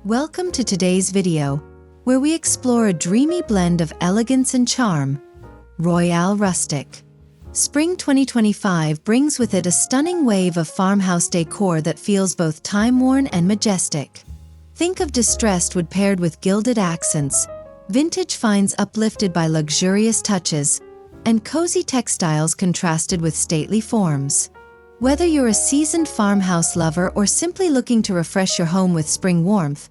Welcome to today's video, where we explore a dreamy blend of elegance and charm. Royale Rustic. Spring 2025 brings with it a stunning wave of farmhouse decor that feels both time-worn and majestic. Think of distressed wood paired with gilded accents, vintage finds uplifted by luxurious touches, and cozy textiles contrasted with stately forms. Whether you're a seasoned farmhouse lover or simply looking to refresh your home with spring warmth,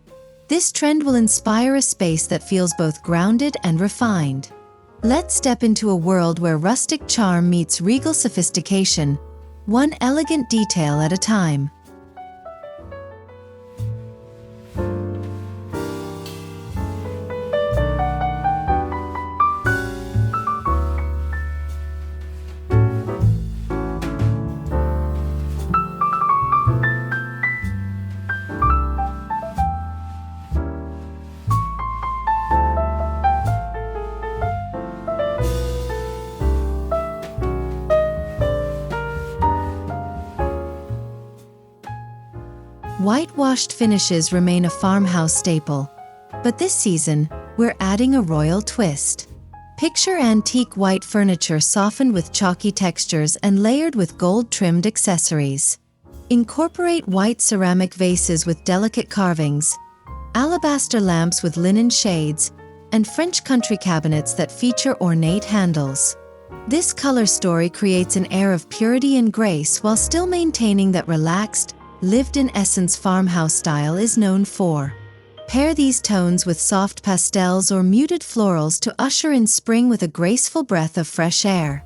this trend will inspire a space that feels both grounded and refined. Let's step into a world where rustic charm meets regal sophistication, one elegant detail at a time. Whitewashed finishes remain a farmhouse staple, but this season, we're adding a royal twist. Picture antique white furniture softened with chalky textures and layered with gold-trimmed accessories. Incorporate white ceramic vases with delicate carvings, alabaster lamps with linen shades, and French country cabinets that feature ornate handles. This color story creates an air of purity and grace while still maintaining that relaxed, lived-in essence farmhouse style is known for. Pair these tones with soft pastels or muted florals to usher in spring with a graceful breath of fresh air.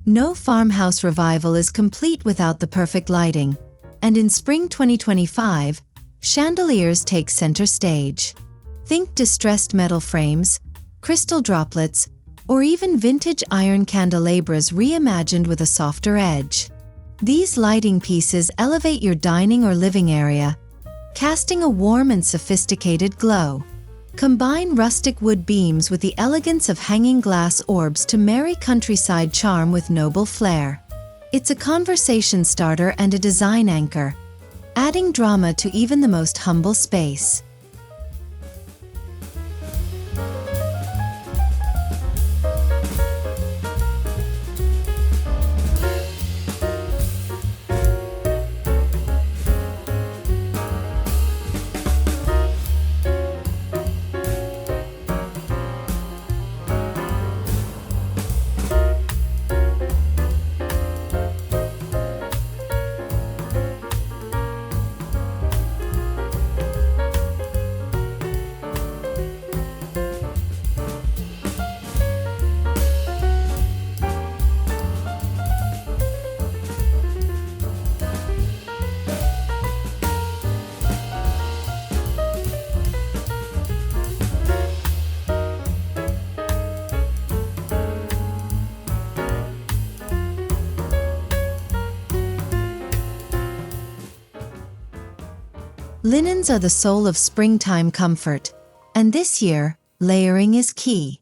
No farmhouse revival is complete without the perfect lighting, and in spring 2025, chandeliers take center stage. Think distressed metal frames, crystal droplets, or even vintage iron candelabras reimagined with a softer edge. These lighting pieces elevate your dining or living area, casting a warm and sophisticated glow. Combine rustic wood beams with the elegance of hanging glass orbs to marry countryside charm with noble flair. It's a conversation starter and a design anchor, adding drama to even the most humble space. Linens are the soul of springtime comfort, and this year, layering is key.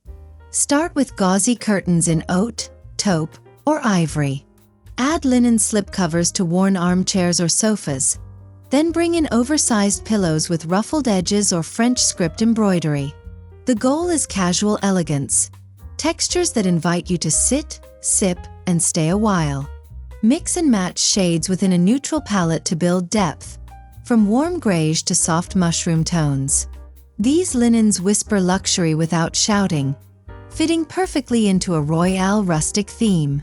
Start with gauzy curtains in oat, taupe, or ivory. Add linen slipcovers to worn armchairs or sofas, then bring in oversized pillows with ruffled edges or French script embroidery. The goal is casual elegance, textures that invite you to sit, sip, and stay a while. Mix and match shades within a neutral palette to build depth, from warm grayish to soft mushroom tones. These linens whisper luxury without shouting, fitting perfectly into a Royale Rustic theme.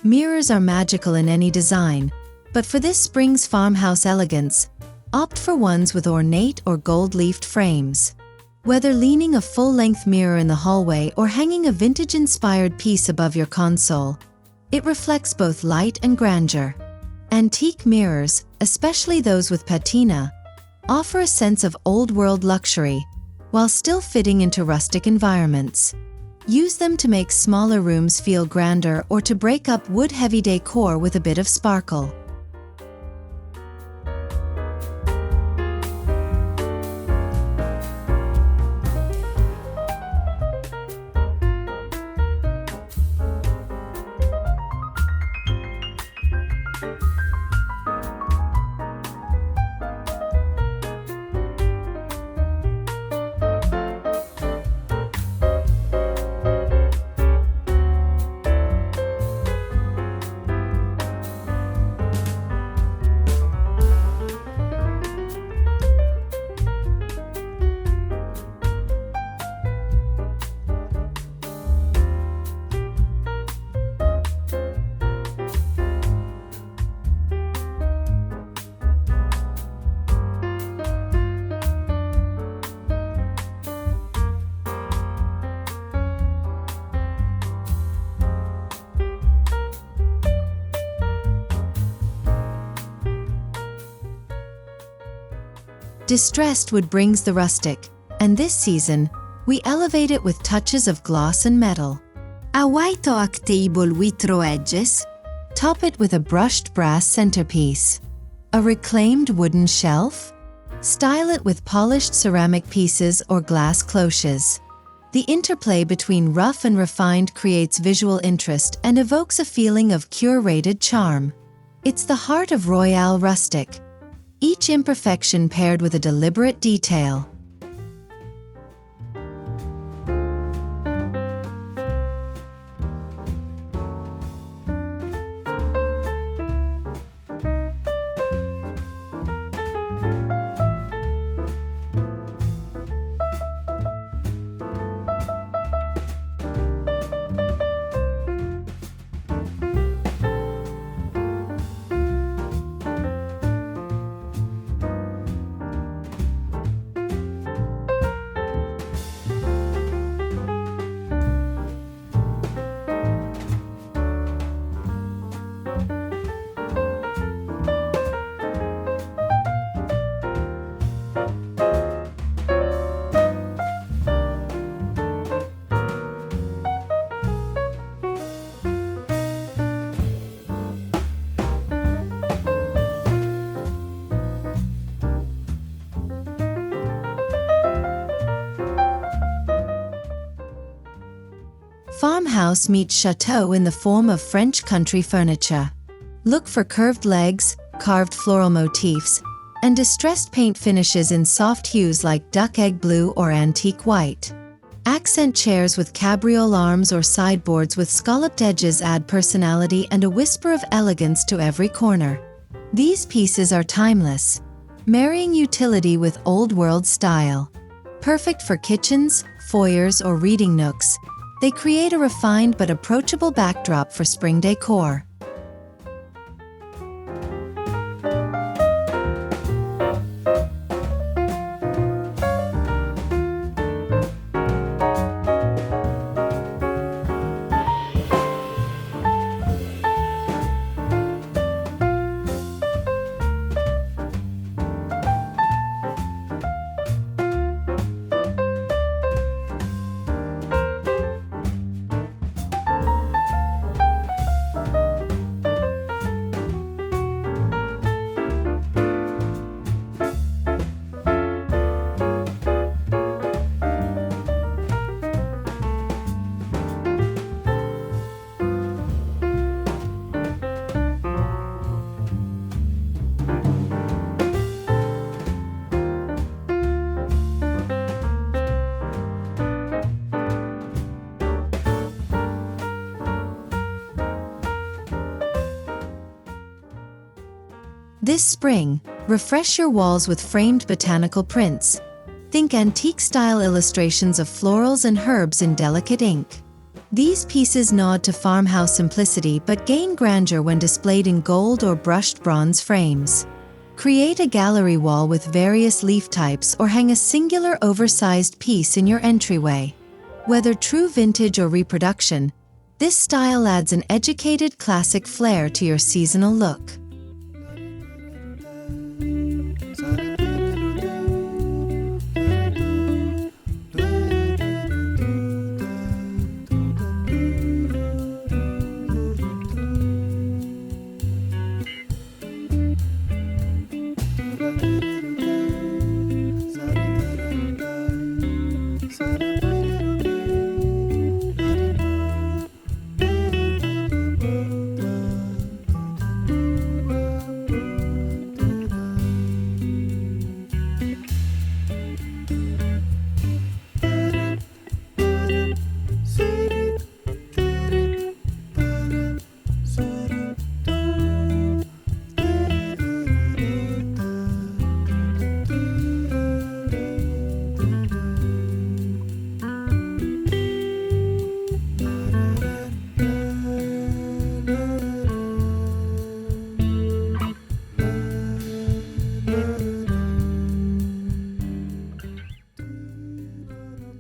Mirrors are magical in any design, but for this spring's farmhouse elegance, opt for ones with ornate or gold-leafed frames. Whether leaning a full-length mirror in the hallway or hanging a vintage-inspired piece above your console, it reflects both light and grandeur. Antique mirrors, especially those with patina, offer a sense of old-world luxury, while still fitting into rustic environments. Use them to make smaller rooms feel grander or to break up wood-heavy decor with a bit of sparkle. Distressed wood brings the rustic, and this season, we elevate it with touches of gloss and metal. A white oak table with raw edges, top it with a brushed brass centerpiece. A reclaimed wooden shelf, style it with polished ceramic pieces or glass cloches. The interplay between rough and refined creates visual interest and evokes a feeling of curated charm. It's the heart of Royale Rustic, each imperfection paired with a deliberate detail. Farmhouse meets chateau in the form of French country furniture. Look for curved legs, carved floral motifs, and distressed paint finishes in soft hues like duck egg blue or antique white. Accent chairs with cabriole arms or sideboards with scalloped edges add personality and a whisper of elegance to every corner. These pieces are timeless, marrying utility with old-world style. Perfect for kitchens, foyers, or reading nooks, they create a refined but approachable backdrop for spring decor. This spring, refresh your walls with framed botanical prints. Think antique-style illustrations of florals and herbs in delicate ink. These pieces nod to farmhouse simplicity but gain grandeur when displayed in gold or brushed bronze frames. Create a gallery wall with various leaf types or hang a singular oversized piece in your entryway. Whether true vintage or reproduction, this style adds an educated classic flair to your seasonal look.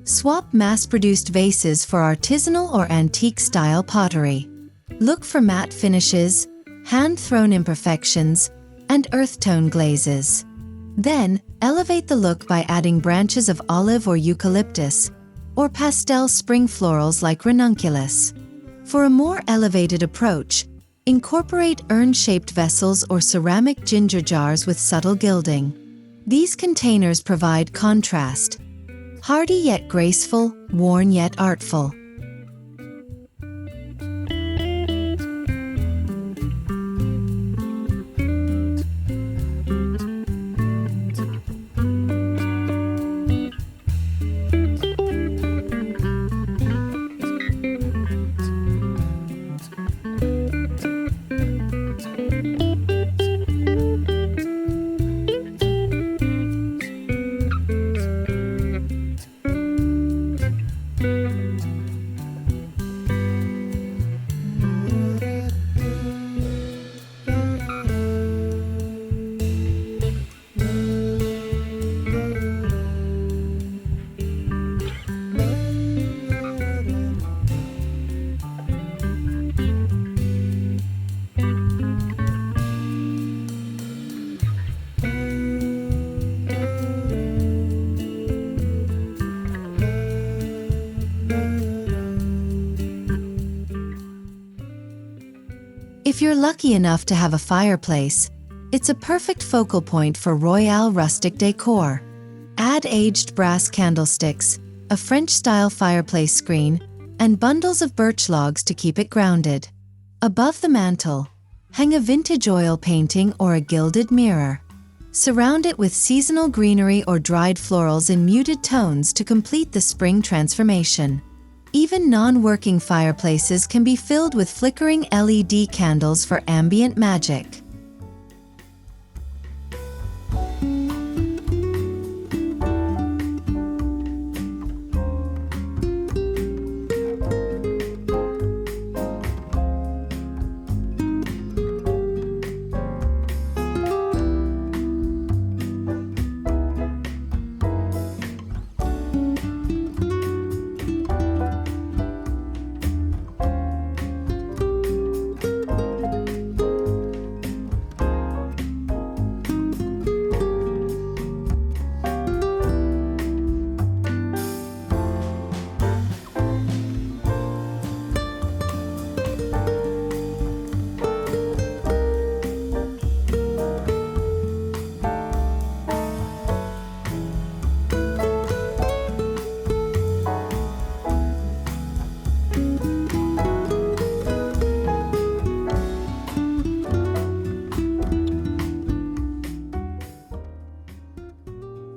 Swap mass-produced vases for artisanal or antique-style pottery. Look for matte finishes, hand-thrown imperfections, and earth-tone glazes. Then, elevate the look by adding branches of olive or eucalyptus, or pastel spring florals like ranunculus. For a more elevated approach, incorporate urn-shaped vessels or ceramic ginger jars with subtle gilding. These containers provide contrast. Hardy yet graceful, worn yet artful. If you're lucky enough to have a fireplace, it's a perfect focal point for Royale Rustic decor. Add aged brass candlesticks, a French-style fireplace screen, and bundles of birch logs to keep it grounded. Above the mantel, hang a vintage oil painting or a gilded mirror. Surround it with seasonal greenery or dried florals in muted tones to complete the spring transformation. Even non-working fireplaces can be filled with flickering LED candles for ambient magic.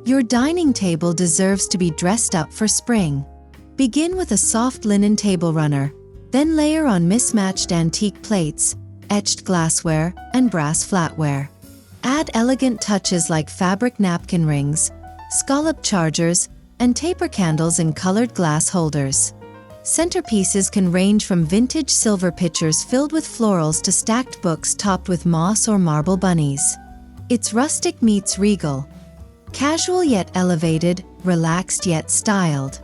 Your dining table deserves to be dressed up for spring. Begin with a soft linen table runner, then layer on mismatched antique plates, etched glassware, and brass flatware. Add elegant touches like fabric napkin rings, scallop chargers, and taper candles in colored glass holders. Centerpieces can range from vintage silver pitchers filled with florals to stacked books topped with moss or marble bunnies. It's rustic meets regal. Casual yet elevated, relaxed yet styled.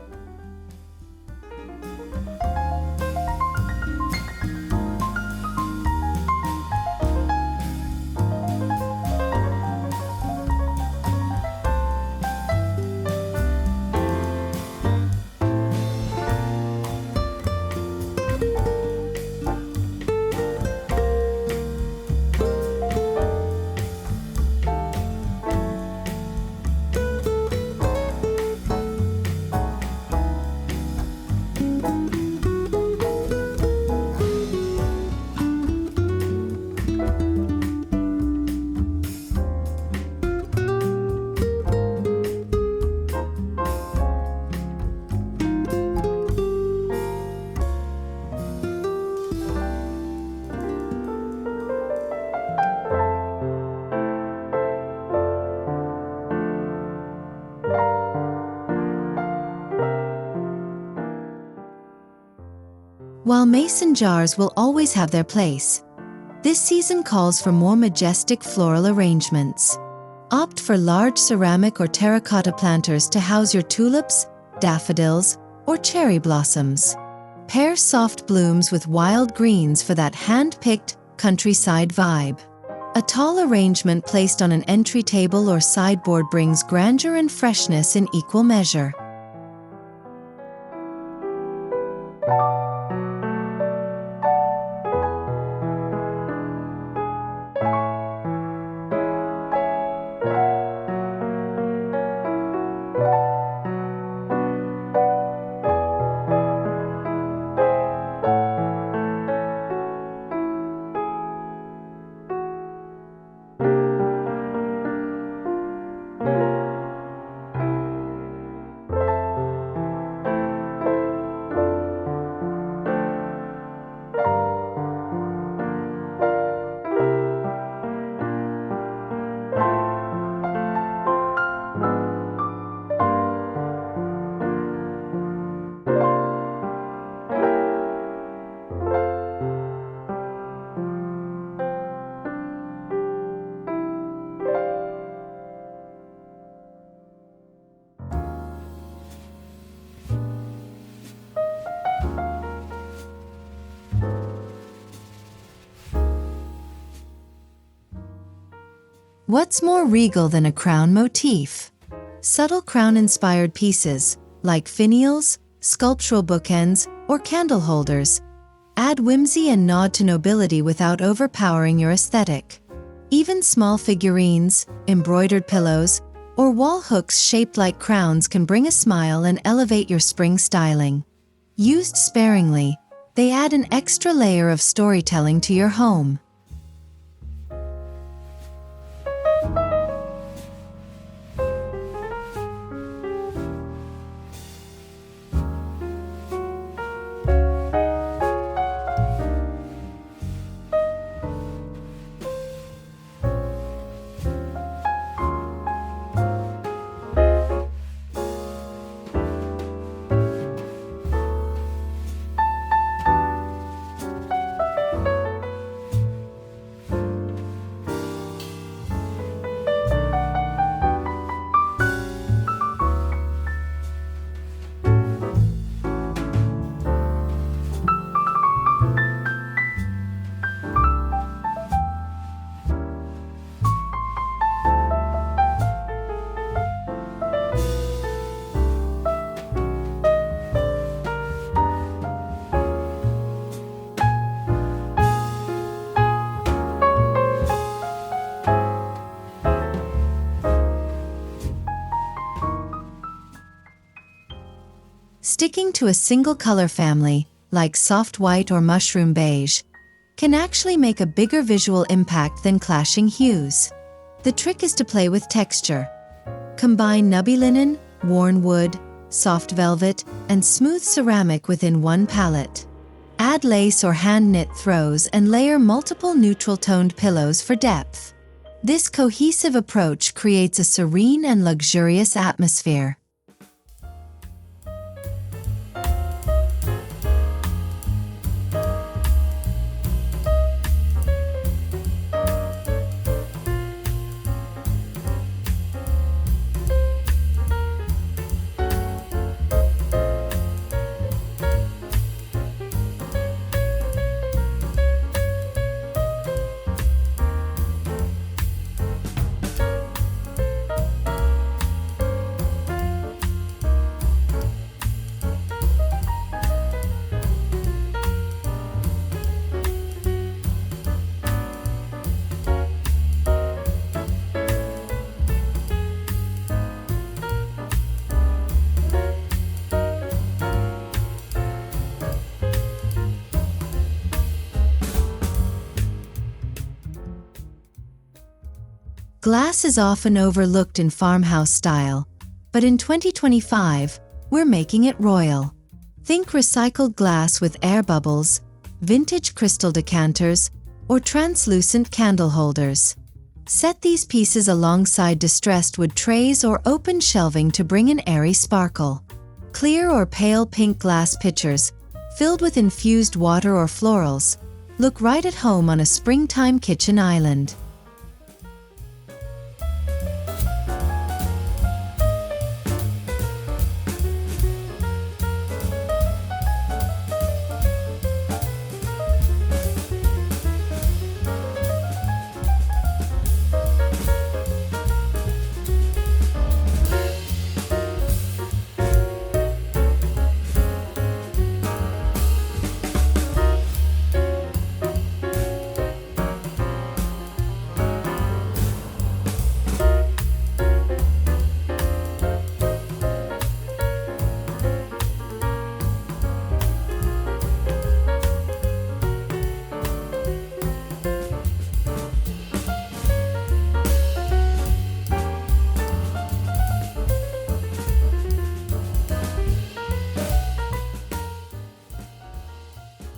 While mason jars will always have their place, this season calls for more majestic floral arrangements. Opt for large ceramic or terracotta planters to house your tulips, daffodils, or cherry blossoms. Pair soft blooms with wild greens for that hand-picked, countryside vibe. A tall arrangement placed on an entry table or sideboard brings grandeur and freshness in equal measure. What's more regal than a crown motif? Subtle crown-inspired pieces, like finials, sculptural bookends, or candle holders, add whimsy and nod to nobility without overpowering your aesthetic. Even small figurines, embroidered pillows, or wall hooks shaped like crowns can bring a smile and elevate your spring styling. Used sparingly, they add an extra layer of storytelling to your home. Sticking to a single color family, like soft white or mushroom beige, can actually make a bigger visual impact than clashing hues. The trick is to play with texture. Combine nubby linen, worn wood, soft velvet, and smooth ceramic within one palette. Add lace or hand-knit throws and layer multiple neutral-toned pillows for depth. This cohesive approach creates a serene and luxurious atmosphere. Glass is often overlooked in farmhouse style, but in 2025, we're making it royal. Think recycled glass with air bubbles, vintage crystal decanters, or translucent candle holders. Set these pieces alongside distressed wood trays or open shelving to bring an airy sparkle. Clear or pale pink glass pitchers, filled with infused water or florals, look right at home on a springtime kitchen island.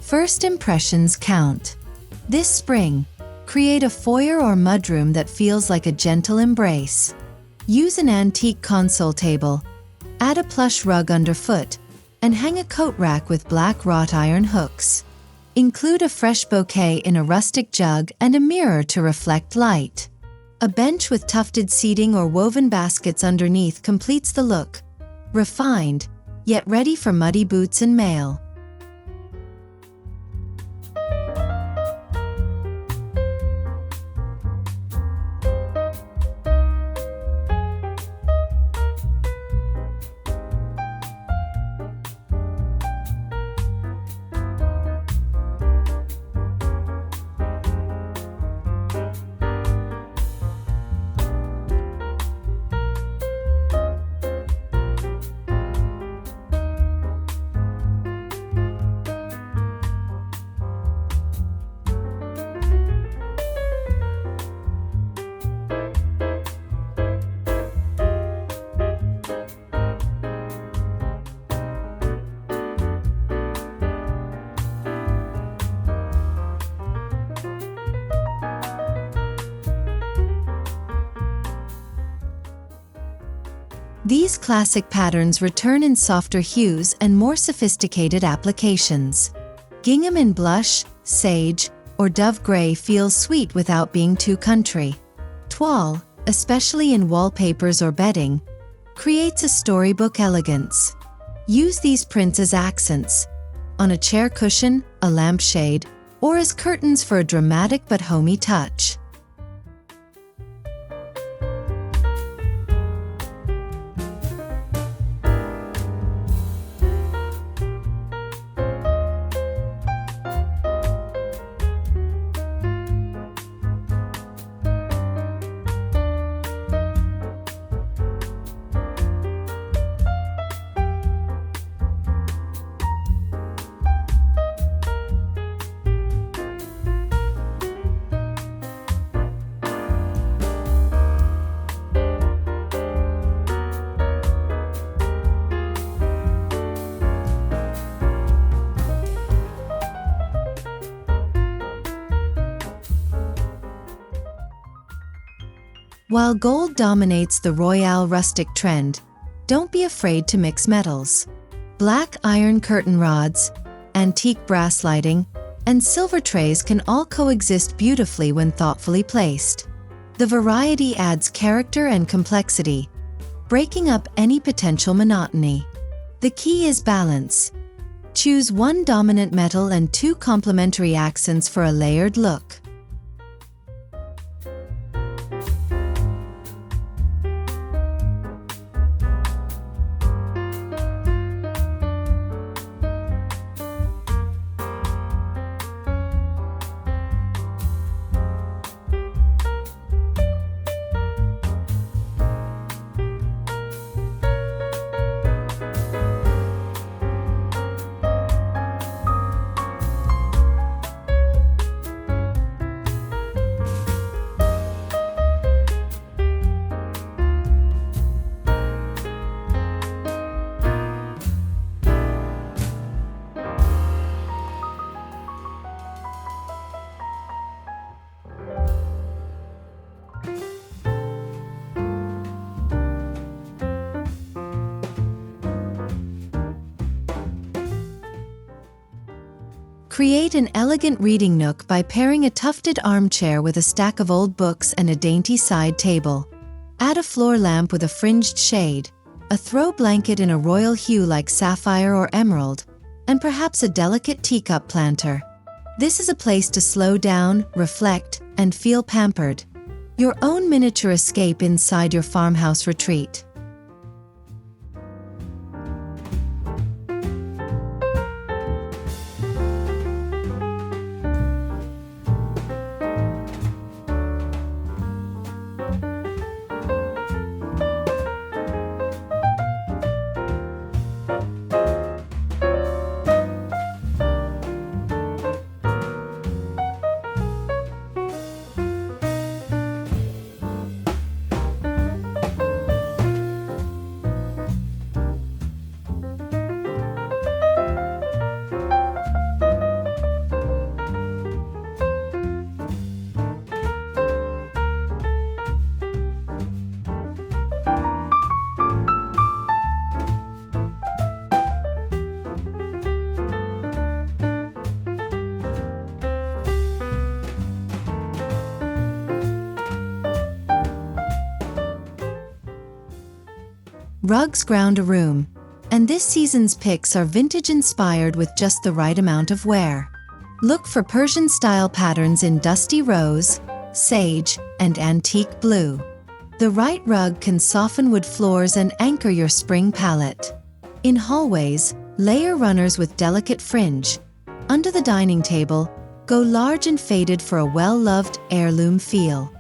First impressions count. This spring, create a foyer or mudroom that feels like a gentle embrace. Use an antique console table, add a plush rug underfoot, and hang a coat rack with black wrought iron hooks. Include a fresh bouquet in a rustic jug and a mirror to reflect light. A bench with tufted seating or woven baskets underneath completes the look. Refined, yet ready for muddy boots and mail. These classic patterns return in softer hues and more sophisticated applications. Gingham in blush, sage, or dove gray feels sweet without being too country. Toile, especially in wallpapers or bedding, creates a storybook elegance. Use these prints as accents, on a chair cushion, a lampshade, or as curtains for a dramatic but homey touch. While gold dominates the Royale Rustic trend, don't be afraid to mix metals. Black iron curtain rods, antique brass lighting, and silver trays can all coexist beautifully when thoughtfully placed. The variety adds character and complexity, breaking up any potential monotony. The key is balance. Choose one dominant metal and two complementary accents for a layered look. Create an elegant reading nook by pairing a tufted armchair with a stack of old books and a dainty side table. Add a floor lamp with a fringed shade, a throw blanket in a royal hue like sapphire or emerald, and perhaps a delicate teacup planter. This is a place to slow down, reflect, and feel pampered. Your own miniature escape inside your farmhouse retreat. Rugs ground a room, and this season's picks are vintage-inspired with just the right amount of wear. Look for Persian-style patterns in dusty rose, sage, and antique blue. The right rug can soften wood floors and anchor your spring palette. In hallways, layer runners with delicate fringe. Under the dining table, go large and faded for a well-loved heirloom feel.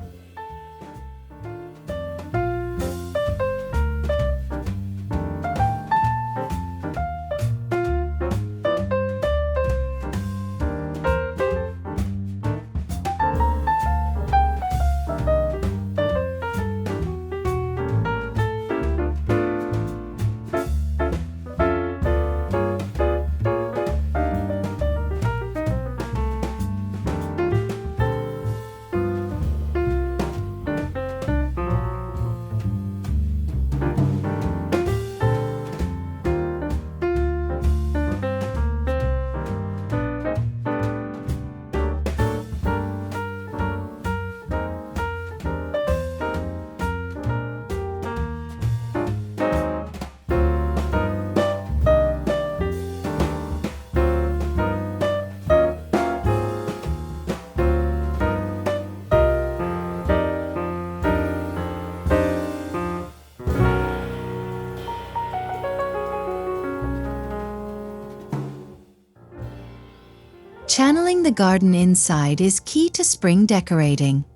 Channeling the garden inside is key to spring decorating.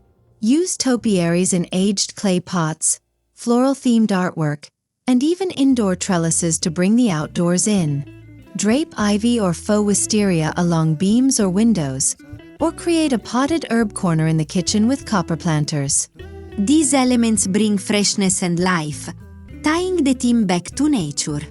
Use topiaries in aged clay pots, floral-themed artwork, and even indoor trellises to bring the outdoors in. Drape ivy or faux wisteria along beams or windows, or create a potted herb corner in the kitchen with copper planters. These elements bring freshness and life, tying the theme back to nature.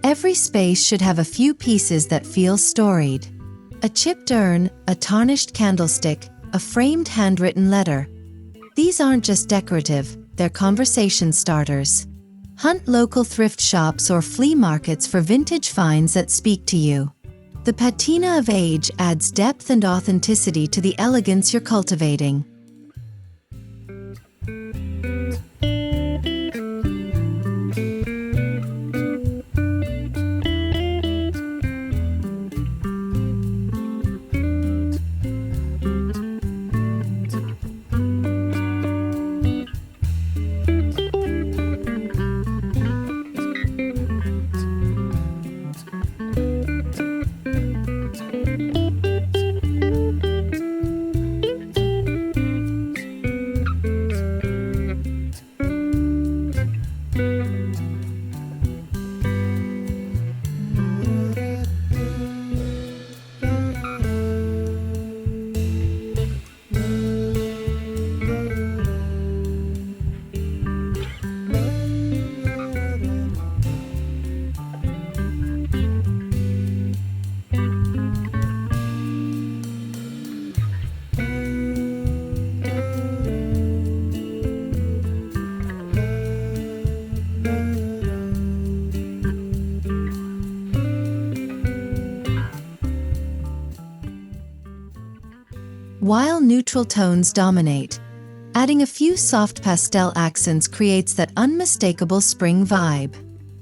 Every space should have a few pieces that feel storied. A chipped urn, a tarnished candlestick, a framed handwritten letter. These aren't just decorative, they're conversation starters. Hunt local thrift shops or flea markets for vintage finds that speak to you. The patina of age adds depth and authenticity to the elegance you're cultivating. While neutral tones dominate, adding a few soft pastel accents creates that unmistakable spring vibe.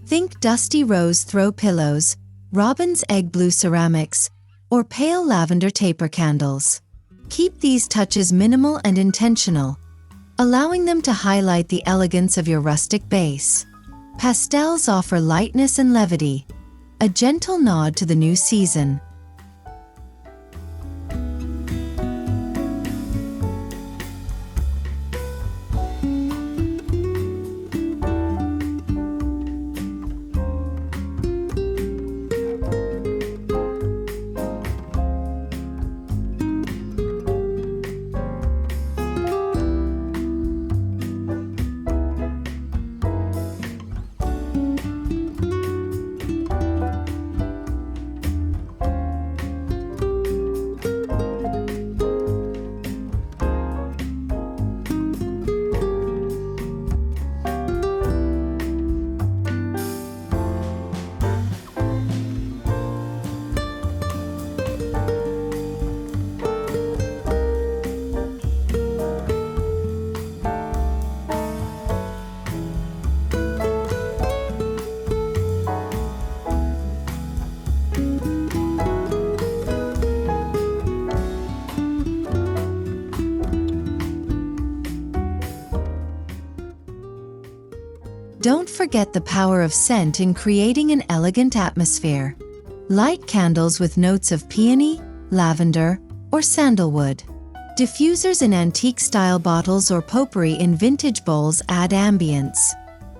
Think dusty rose throw pillows, robin's egg blue ceramics, or pale lavender taper candles. Keep these touches minimal and intentional, allowing them to highlight the elegance of your rustic base. Pastels offer lightness and levity, a gentle nod to the new season. Don't forget the power of scent in creating an elegant atmosphere. Light candles with notes of peony, lavender, or sandalwood. Diffusers in antique-style bottles or potpourri in vintage bowls add ambience.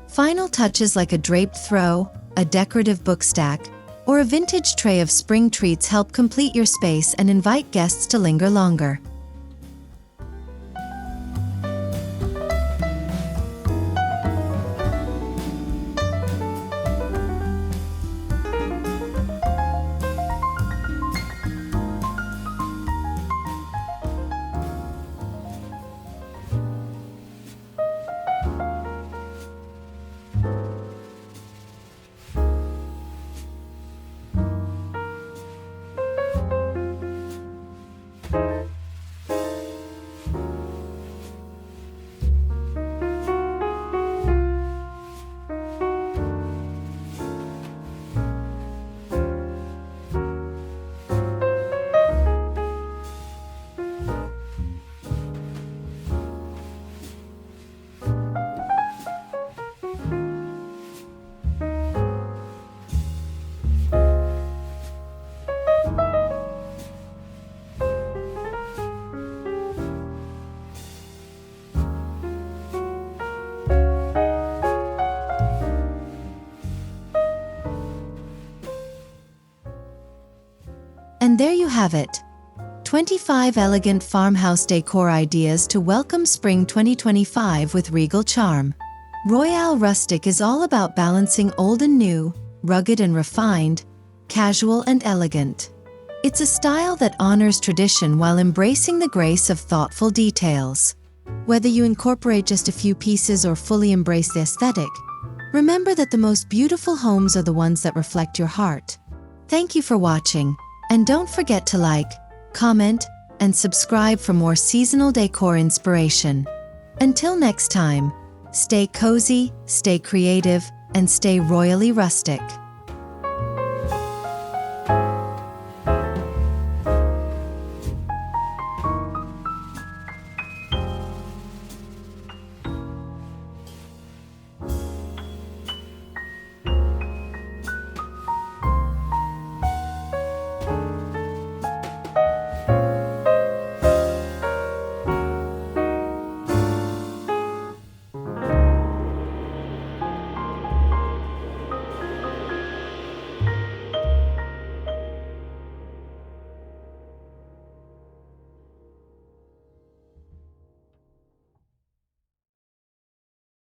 Final touches like a draped throw, a decorative book stack, or a vintage tray of spring treats help complete your space and invite guests to linger longer. And there you have it. 25 elegant farmhouse decor ideas to welcome spring 2025 with regal charm. Royale Rustic is all about balancing old and new, rugged and refined, casual and elegant. It's a style that honors tradition while embracing the grace of thoughtful details. Whether you incorporate just a few pieces or fully embrace the aesthetic, remember that the most beautiful homes are the ones that reflect your heart. Thank you for watching, and don't forget to like, comment, and subscribe for more seasonal decor inspiration. Until next time, stay cozy, stay creative, and stay royally rustic.